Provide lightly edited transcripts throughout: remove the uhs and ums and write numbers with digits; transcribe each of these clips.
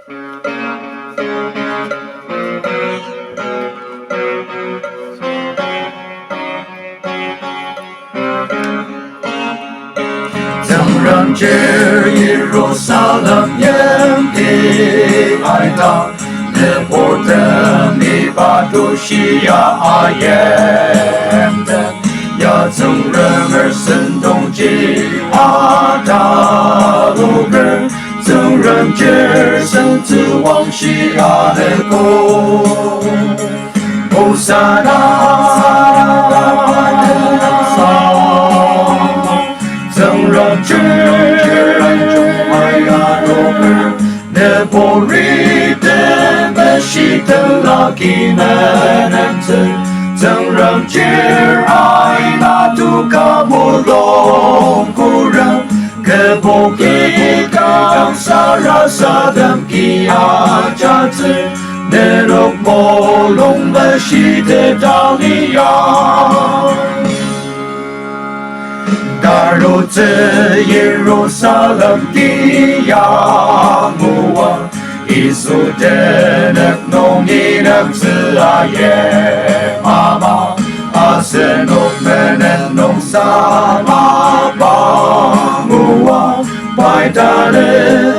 曾让这耶路撒冷人的爱到那波的你把都西亚言的呀，曾人儿生动机阿达鲁根，曾让这生子往西亚的国，欧萨那曾让这爱呀罗根，那波里的那西的拉基那南子。曾让这爱那杜卡木隆古人，可不给当萨拉萨登基亚加子，那罗摩隆巴西的达利亚。大如这耶路撒冷的亚木瓦，耶稣的那农你那子啊耶妈妈，阿塞诺门那农萨玛巴木瓦，拜达的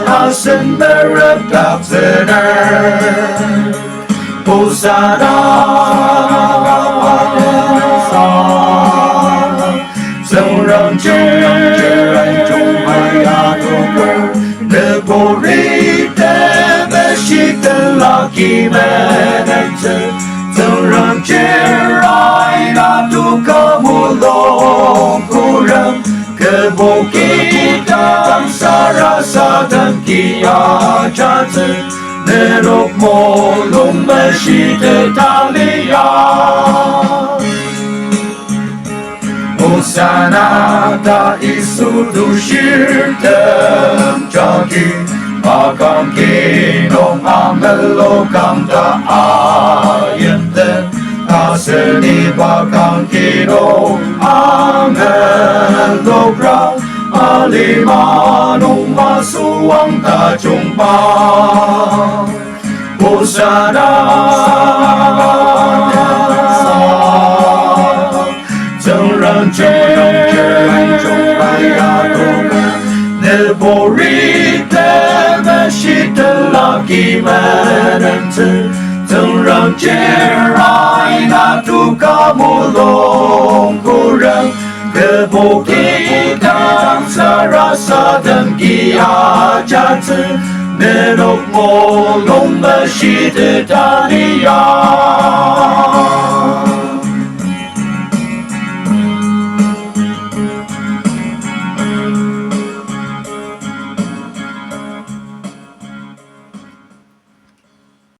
阿塞那人达子那，布萨那。曾让这爱中爱呀多个，那波里的那西的拉基门南子，曾让这爱那杜卡木隆古人，可不给当萨拉萨登基亚扎子，那罗摩隆巴西的达利亚。欧萨那达伊苏都是的扎基，巴冈基隆阿门罗冈达阿耶的，阿瑟尼巴冈基隆阿门罗拉，阿里马农马苏旺达中巴，欧萨那。曾让这爱中爱呀多个，那波里的那西的拉基门南子，曾让这爱那杜卡木隆古人，可不给当萨拉萨登基亚加子，那罗摩隆巴西的达利亚。